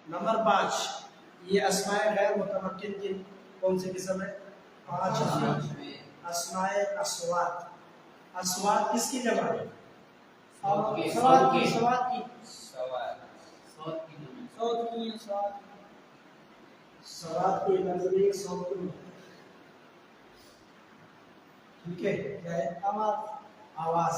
Number 5, ये अस्माए गैर मुतमक्किन की कौन सी किस्म है? 5 अस्माए अस्वात। अस्वात किसकी जमा है? सवात कोई लफ्ज़ नहीं, सौत नहीं। ठीक है, क्या है? आवाज।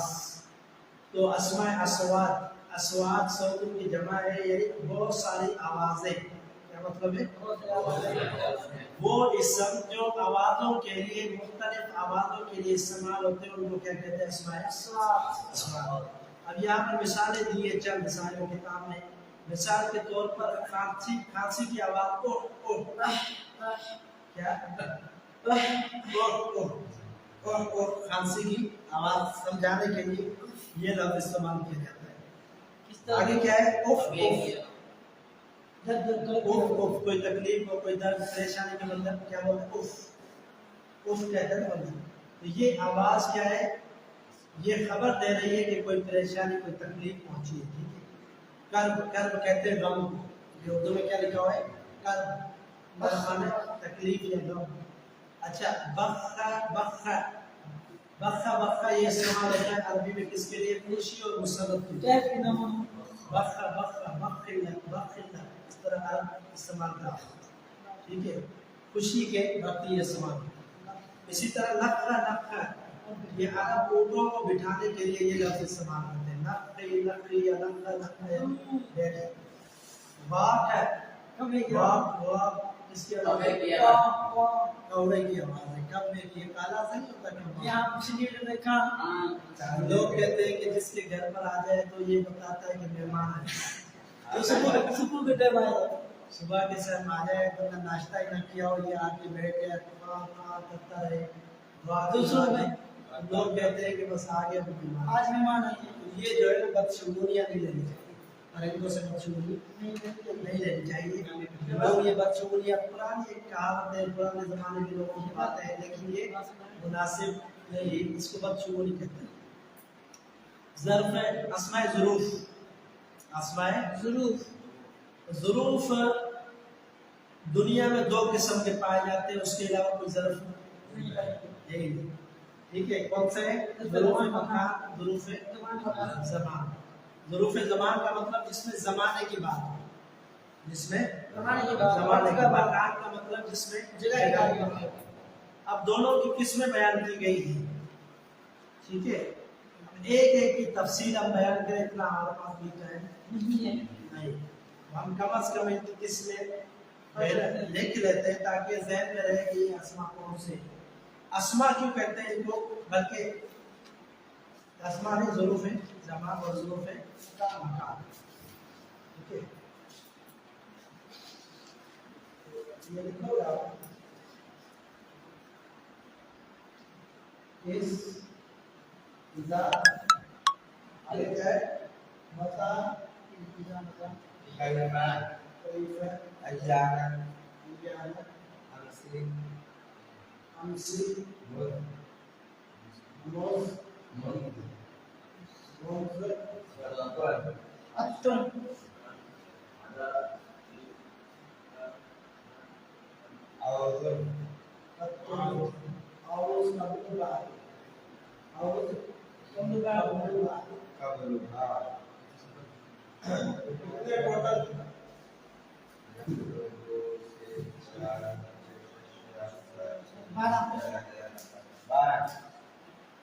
तो अस्माए अस्वात, अस्वात सौत की जमा है, यानी बहुत सारी आवाजें। क्या मतलब है? वो इसम जो आवाजों के लिए, मुख्तलिफ आवाजों के लिए इस्तेमाल होते हैं, उनको क्या कहते हैं? अस्माए अस्वात। अब यहाँ पर मिसालें दी है, चंद मिसालें किताब में। मिसाल के तौर पर खांसी की आवाज ओ क्या ओ खांसी की आवाज समझाने के लिए ये लफ्ज़ इस्तेमाल किया जाता है। आगे क्या है? उफ उफ, कोई तकलीफ हो, कोई दर्द परेशानी का मतलब क्या बोलते हैं? उफ कहते हैं बंदा। तो ये आवाज क्या है? ये खबर दे रही है कि कोई परेशानी, कोई तकलीफ पहुंची है। ठीक है, कर्ब कहते हैं गम को। ये उर्दू में क्या लिखा हुआ है? कर्ब माने तकलीफ या गम। अच्छा, बख्खा ये इस्तेमाल होता है अरबी में किसके लिए? खुशी और मुसरत के लिए। बख्खिल्ला इस तरह अरब इस्तेमाल करते हैं। ठीक है, खुशी के वक्त ये इस्तेमाल। इसी तरह नक्खा ये अरब ऊँटों को बिठाने के लिए ये लफ्ज़ इस्तेमाल करते हैं। नक्खी या नक्खा। वाक है, वाक किसकी आवाज़ है? कौवे की आवाज़ है। कब में की काला से नहीं होता कौवा। यहाँ पिछली में देखा लोग कहते हैं कि जिसके घर पर आ जाए तो ये बताता है कि मेहमान है। तो सुबह के टाइम आया, सुबह के समय आ जाए तो नाश्ता ही ना किया हो, ये आके बैठ गया करता रहे। दूसरों में लोग कहते हैं कि बस आ गया आज मेहमान है। ये जो है बदशगुनियाँ नहीं लेनी चाहिए, परिंदों से बदशगुनी नहीं लेनी चाहिए। लोग ये बदशगुनियाँ पुरानी एक कहावत है, पुराने ज़माने के लोगों की बात है, लेकिन ये मुनासिब नहीं, इसको बदशगुनी कहते हैं। ज़र्फ़ है अस्माए ज़ुरूफ़, अस्माए ज़ुरूफ़ दुनिया में 2 किस्म के पाए जाते हैं, उसके अलावा कोई ज़र्फ़ यही नहीं। ठीक है, कौन से है? ज़ुरूफ़ मकान, ज़ुरूफ़ ज़मान। ज़ुरूफ़ ज़मान का मतलब जिसमें ज़माने की बात हो, जिसमें ज़माने की बात। मकान का मतलब जिसमें जगह की बात हो। अब दोनों की किस्में बयान की गई है। ठीक है, एक एक की तफसील हम बयान करें, इतना आदमी नहीं, हम कम से कम इनकी किस्में लिख लेते हैं ताकि ज़हन में रहे कि ये अस्मा कौन से। अस्मा क्यों कहते हैं इनको? बल्कि अस्मा नहीं, ज़ुरूफ़ है ज़मान और ज़ुरूफ़ है मकान। ठीक है, ये लिखो आप इस इज़ा आगे क्या है? मता इज़ा मता कैफ़ा अय्याना अमसी मोज़ अत्तुन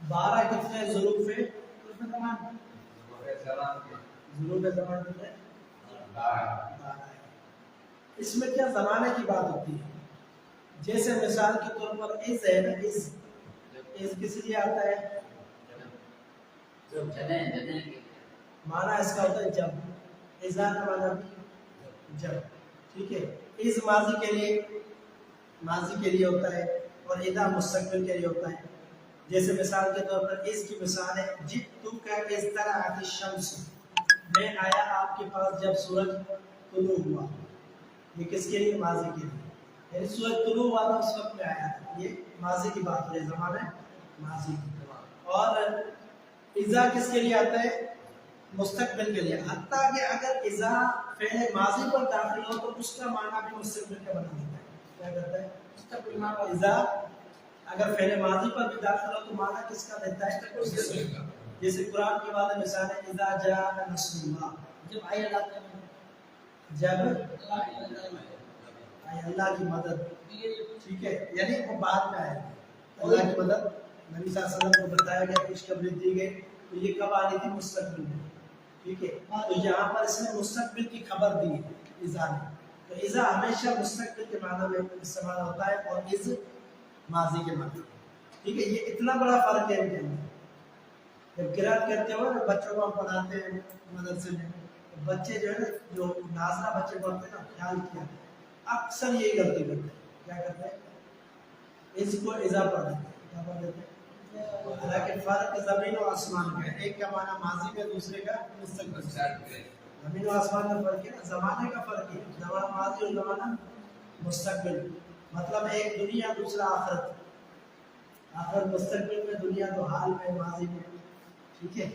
बारह कितने ज़ुरूफ़ है? ज़ुरूफ़ ज़मान कितने? 12। इसमें क्या ज़माने की बात होती है? जैसे मिसाल के तौर पर इस है ना, इस किस लिए आता है? माना इसका होता है जब, इज़ा का माना जब। ठीक है, इस माजी के लिए होता है और इदा मुस्तकबिल के लिए होता है। जैसे मिसाल के तौर पर इसकी मिसाल है जितु का इस तरह आती शम्स, मैं आया आपके पास जब सूरज तुलू हुआ। ये किसके लिए? माजी के लिए, यानी सूरज तुलू हुआ था उस वक्त में आया था। ये माजी की बात है, ज़माना माजी की। और इज़ा किसके लिए आता है? मुस्तकबिल के लिए। हत्ता कि अगर इज़ा فعل ماضی پر داخل ہو تو اس کا معنی بھی مستقبل کا بنا دیتا ہے. کیا کرتا ہے؟ مستقبل. اذا اگر فعل ماضی پر بھی داخل ہو تو معنی کس کا دیتا ہے؟ جیسے قرآن کی واضح مثال ہے اذا جاء نصر اللہ، جب آئے اللہ کی مدد. ٹھیک ہے، یعنی وہ بعد میں آئے اللہ کی مدد. نبی صلی اللہ علیہ وسلم کو بتایا گیا، خوشخبری دی گئی، تو یہ کب آ رہی تھی؟ مستقبل میں. ٹھیک ہے، تو یہاں پر اس نے مستقبل کی خبر دی ہے اذا نے. تو اذا ہمیشہ مستقبل کے معنی میں استعمال ہوتا ہے اور از ماضی کے معنی. ٹھیک ہے، یہ اتنا بڑا فرق ہے ان کے اندر. جب قرات کرتے ہو نا، بچوں کو ہم پڑھاتے ہیں مدرسے میں، بچے جو ہے نا، جو ناظرہ بچے پڑھتے ہیں نا، خیال کیا اکثر یہی غلطی کرتے ہیں. کیا کرتے ہیں؟ اس کو اذا پڑھ دیتے ہیں. کیا پڑھ دیتے ہیں؟ حالانکہ فرق زمین و آسمان کا ہے. ایک کا معنی ماضی میں، دوسرے کا مستقبل. زمین و آسمان کا فرق ہے نا، زمانے کا فرق ہے. زمانہ ماضی اور زمانہ مستقبل. مطلب ایک دنیا، دوسرا آخرت. آخرت مستقبل میں، دنیا تو حال میں، ماضی میں. ٹھیک ہے،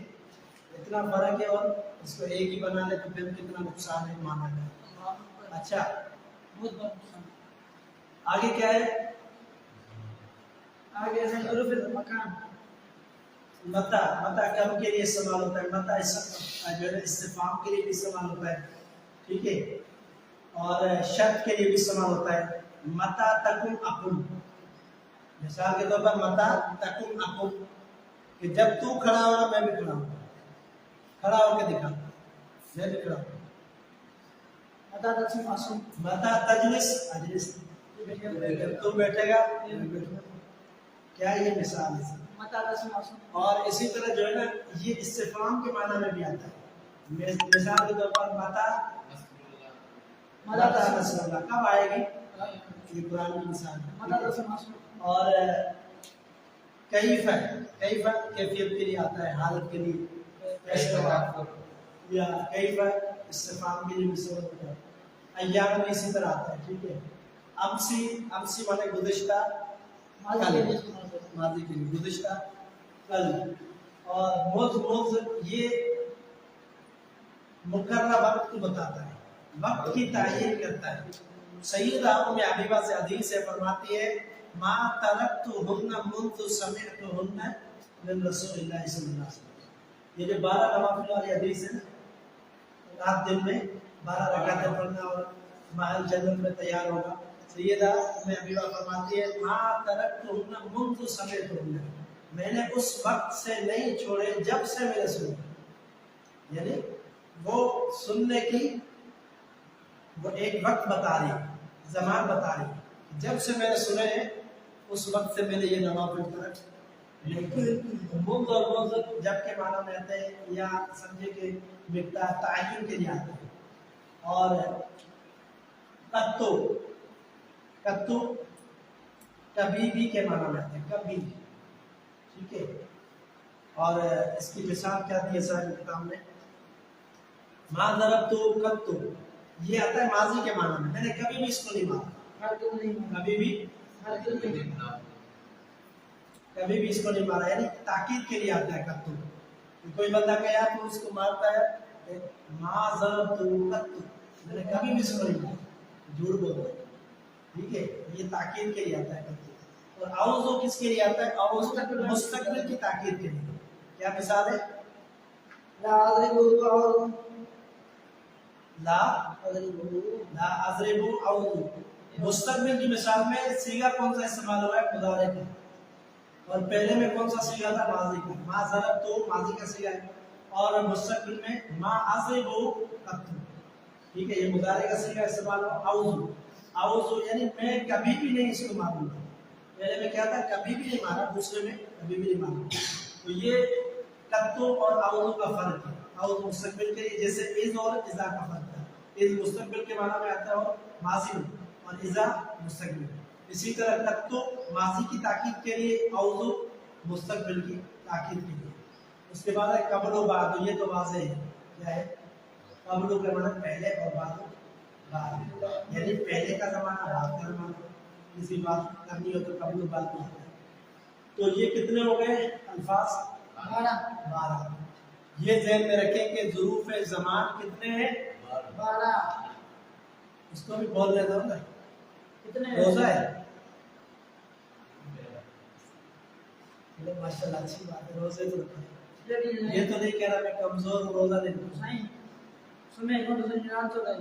اتنا فرق ہے. اور اس کو ایک ہی بنا لے تو پھر کتنا نقصان ہے مانا کا. اچھا، بہت بڑا نقصان. آگے کیا ہے؟ آگے ہے حروف مکان. متا. متا کب کے لیے استعمال ہوتا ہے؟ متا جو ہے استفہام کے لیے بھی استعمال ہوتا ہے. ٹھیک ہے، اور شرط کے لیے بھی استعمال ہوتا ہے. متا تکم اقم، مثال کے طور پر متا تکم اقم، کہ جب تو کھڑا ہوگا میں بھی کھڑا ہوں. کھڑا ہو کے دکھا، میں بھی کھڑا ہوں. متا تجلس اقم، متا تجلس اجلس، جب تو بیٹھے گا میں بھی بیٹھوں گا. کیا یہ مثال ہے؟ اور اسی طرح جو ہے نا، یہ استفہام کے معنی میں بھی آتا ہے. مثال کے طور پر متا نصر اللہ، کب آئے گی؟ یہ قرآن کی مثال ہے. اور کیف ہے، کیف کیفیت کے لیے آتا ہے، حالت کے لیے. یا کیف استفہام کے لیے استعمال ہوتا ہے. ایام میں اسی طرح آتا ہے. ٹھیک ہے، امسی. امسی مانے گزشتہ، ماضی کے لیے گزشتہ کل. اور موز یہ مقررہ وقت کو بتاتا ہے، وقت کی تعین کرتا ہے. سیدہ ام حبیبہ سے حدیث ہے، فرماتی ہے ما ترکتہن منذ سمعتہن من رسول اللہ صلی اللہ علیہ وسلم. یہ جو 12 نوافل والی حدیث ہے نا، رات دن میں 12 رکعتیں پڑھنا اور محل جنت میں تیار ہوگا. سیدہ ام حبیبہ فرماتی ہے ما ترکتہن منذ سمعتہن، میں نے اس وقت سے نہیں چھوڑے جب سے میں نے سنے. یعنی وہ سننے کی وہ ایک وقت بتا رہی، زمان بتا رہی. جب سے میں نے سنے ہیں اس وقت سے میں نے یہ نوافل ترک نہیں. منذ اور منذ جب کے معنی میں آتے ہیں، یا سمجھے کہ مقدار تعین کے لیے آتے ہیں. اور قطو، قطو کبھی بھی کے معنی میں آتے ہیں، کبھی. ٹھیک ہے، اور اس کی مثال کیا دی ہے ساری کتاب میں؟ ما ضربتو قطو، یہ آتا ہے ماضی کے معنی میں نے کبھی بھی اس کو نہیں مارا. کبھی بھی کبھی بھی اس کو نہیں مارا. یعنی تاکید کے لیے آتا ہے قطو. کوئی بندہ کہا تو اس کو مارتا ہے ما ضربتو قطو، میں نے کبھی بھی اس کو نہیں مارا، جھوٹ بول رہا ہے. ٹھیک ہے، یہ تاکید کے لیے آتا ہے قطو. اور اعوذ کس کے لیے آتا ہے؟ اعوذ مستقبل کی تاکید کے لیے. کیا مثال ہے؟ لا اضربو اعوذ، لا اضربو اعوذ. مستقبل کی مثال میں صیغہ کون سا استعمال ہوا ہے؟ مضارع کا. اور پہلے میں کون سا صیغہ تھا؟ ماضی کا. ما ضربتو ماضی کا صیغہ ہے. اور مستقبل میں ما اضربو قط. ٹھیک ہے، یہ مضارع کا صیغہ استعمال ہوا. اعوذ، اعوذ یعنی میں کبھی بھی نہیں اس کو ماروں گا. پہلے میں کیا تھا؟ کبھی بھی نہیں مارا، دوسرے میں کبھی بھی نہیں مارا. تو یہ قطو اور اعوذ کا فرق ہے. اعوذ مستقبل کے لیے، جیسے از اور اذا کا فرق ہے. از مستقبل کے معنی میں آتا ہے اور ماضی میں، اور اذا مستقبل. اسی طرح قطو ماضی کی تاکید کے لیے، اعوذ مستقبل کی تاکید کے لیے. اس کے بعد ہے قبل و بعد. یہ تو واضح ہے، کیا ہے؟ قبل کا معنی پہلے اور بعد بعد، یعنی پہلے کا زمانہ بعد کا زمانہ. کسی بات کرنی ہو تو قبل و بعد میں آتا ہے. تو یہ کتنے ہو گئے الفاظ؟ 12. یہ ذہن میں رکھیں کہ ظروف زمان کتنے ہیں؟ 12 इसको भी बोल रहे थे ना, कितने रोजा है। माशाल्लाह अच्छी बात है, रोजे तो रखा है। ये तो नहीं कह रहा मैं कमजोर हूँ रोजा नहीं रखूं। नहीं सुबह को तो निराश हो गए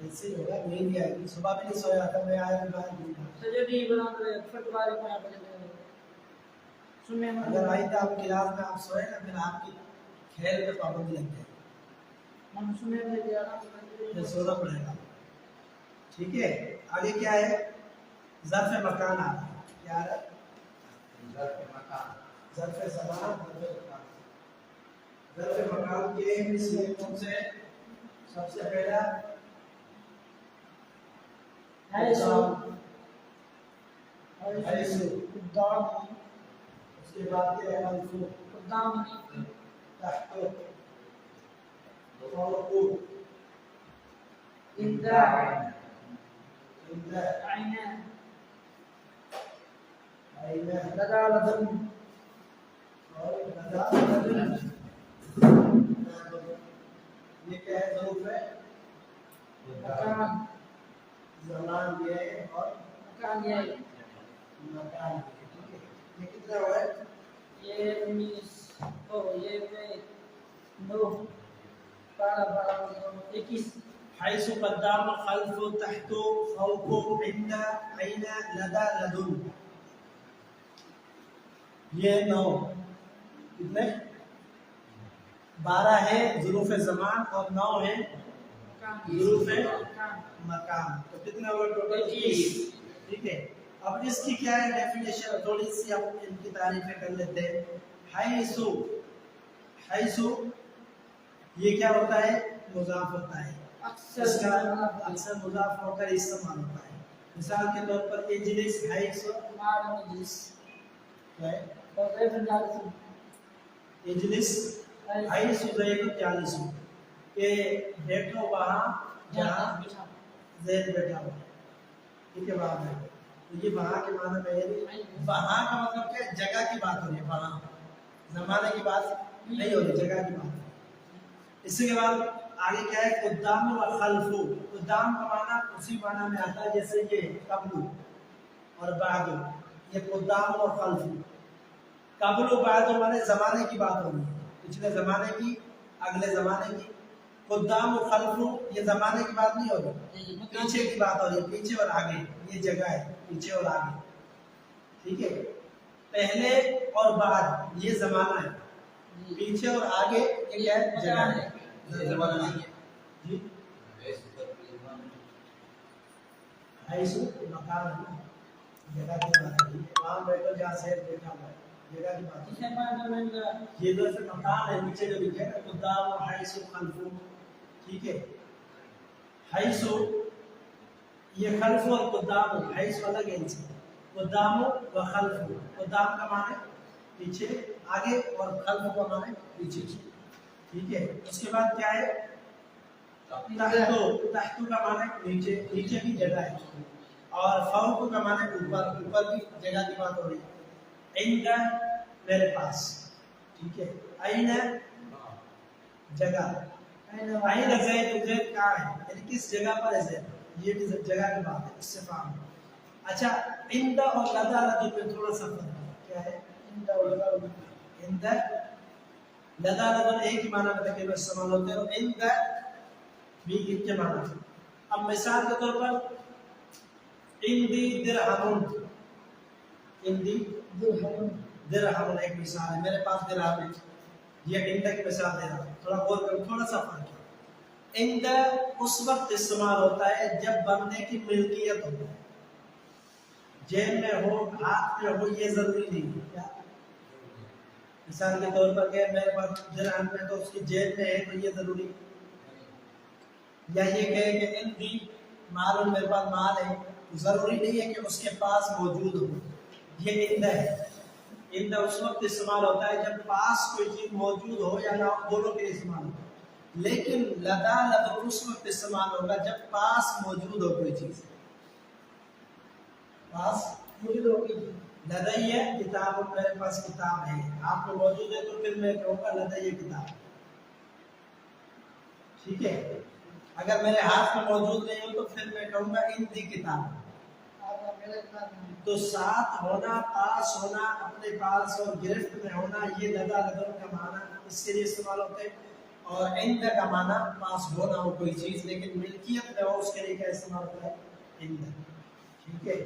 ऐसे ही होगा, नींद नहीं आएगी। सुबह भी नहीं सोया था मैं, आया बाहर घूम रहा। सजदी बना दे फटवारे को पे सुबह में अगर आई तो आप क्लास में आप सोए ना, फिर आपकी खेल पे पाबंदी लग जाएगी, हम सुबह में गया ना फिर सोना पड़ेगा। ठीक है, आगे क्या है? ज़र्फ़ मकान आ रहा है। क्या आ रहा है? ज़र्फ़ मकान, ज़र्फ़ ज़मान, ज़र्फ़ मकान के इसमें कौन से? सबसे पहला हैसु दाम, उसके बाद क्या है? अल्फु, दाम तहतो, फौको, इंदा इंदा, आईना आईना, लदालदन और लदालदन। ये क्या है? ज़रूफ है। मकान ज़मान ये है और मकान ये मकान ये। ठीक है, ये कितना हुआ है? ये 19 ओ ये पे 9 12 21 حيث قدام خلف تحت فوق عند أين لدى لدن، ये 9 कितने? 12 है ज़ुरूफ़ ज़मान और 9 है ज़ुरूफ़ मकान। तो कितने हुए टोटल? 21। ठीक है, अब इसकी क्या है डेफिनेशन? थोड़ी सी हम इनकी तारीफें कर लेते हैं। हैसु, हैसु ये क्या होता है? मुज़ाफ होता है। इसका अक्सर मुज़ाफ होकर इस्तेमाल होता है। मिसाल के तौर पर इजलिस, हैसु मार मजलिस क्या है? और ये पंजाब इजलिस हैसु ज़ैद जालिसु, के बैठो वहाँ जहाँ ज़ैद बैठा हुआ है। ठीक है, वहाँ बैठो। तो ये वहाँ के माने में है। वहाँ का मतलब क्या? जगह की बात हो रही है, वहाँ ज़माने की बात नहीं हो रही, जगह की बात। इसके बाद आगे क्या है? कुद्दाम व खल्फु। कुद्दाम का माना उसी माना में आता है जैसे ये कब्लु और बादु। ये कुद्दाम और खल्फु। कब्लु बादु माने ज़माने की बात हो रही है, पिछले ज़माने की, अगले ज़माने की। कुद्दाम और खल्फु ये ज़माने की बात नहीं हो रही, पीछे की बात हो रही है, पीछे और आगे। ये जगह है, पीछे और आगे। ठीक है, पहले और बाद ये ज़माना है, पीछे और आगे ये क्या है? जगह है। ज़माना नहीं है जी। हैसु मकान है, जगह की बात है। वहाँ बैठो जहाँ से बैठा हुआ है, जगह की बात है। ये जो से मकान है, नीचे जो लिखा है कुद्दाम और हैसु खल्फु। ठीक है, हैसु ये खल्फु और कुद्दाम, हैसु अलग है इनसे। कुद्दाम व खल्फु, कुद्दाम का माने पीछे आगे और खल्फ का माने पीछे। ठीक है, उसके बाद क्या है? तहतो, तहतो का माने नीचे, नीचे की जगह है। और फौक का माने ऊपर, ऊपर की जगह की बात हो रही है। इंदा मेरे पास। ठीक है, आईना जगह, आईना ज़ैद, ज़ैद कहाँ है? यानी किस जगह पर है ज़ैद? ये भी जगह की बात है, इससे फाहम। अच्छा, इंदा और लदा लदुन में थोड़ा सा फर्क है। क्या है? इंदा और लदा लदुन, इंदा लदा लदुन एक ही माना में तकरीबन इस्तेमाल होते हैं और इंदा भी इनके माना। अब मिसाल के तौर पर इंदी दिरहमुन, इंदी दिरहमुन एक मिसाल है, मेरे पास दिरहम है। ये इंदा की मिसाल दे रहा हूँ, थोड़ा गौर करो, थोड़ा सा फर्क है। इंदा उस वक्त इस्तेमाल होता है जब बंदे की मिल्कियत हो, जेब में हो, हाथ में हो, ये जरूरी नहीं है। क्या मिसाल के तौर पर क्या मेरे पास दिरहम में तो उसकी जेब में है, तो ये जरूरी। या ये कहे कि इंदी माल, मेरे पास माल है, जरूरी नहीं है कि उसके पास मौजूद हो। ये इंदा है। इंदा उस वक्त इस्तेमाल होता है जब पास कोई चीज मौजूद हो या ना हो, दोनों के इस्तेमाल हो। लेकिन लदा लद उस वक्त इस्तेमाल होगा जब पास मौजूद हो कोई चीज, पास मौजूद होगी। लदई किताब, मेरे पास किताब है, आप में मौजूद है तो फिर मैं कहूँगा लदई किताब। ठीक है, अगर मेरे हाथ में मौजूद नहीं हो तो फिर मैं कहूँगा इन दी किताब। तो साथ होना, पास होना, अपने पास और गिरफ्त में होना, ये लगा लगन का माना इसके लिए इस्तेमाल होते हैं। और इंद का माना पास होना हो कोई चीज़, लेकिन मिल्कियत में हो उसके लिए क्या इस्तेमाल होता है? इंद। ठीक है,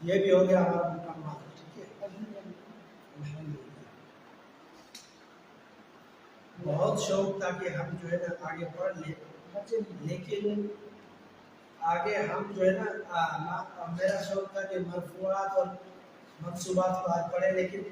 ये भी हो गया हमारा मुकम्मल। ठीक है, बहुत शौक था कि हम जो है ना आगे पढ़ लें, लेकिन आगे हम जो है ना मेरा शौक था कि मरफूआत और मंसूबात को आज पढ़े, लेकिन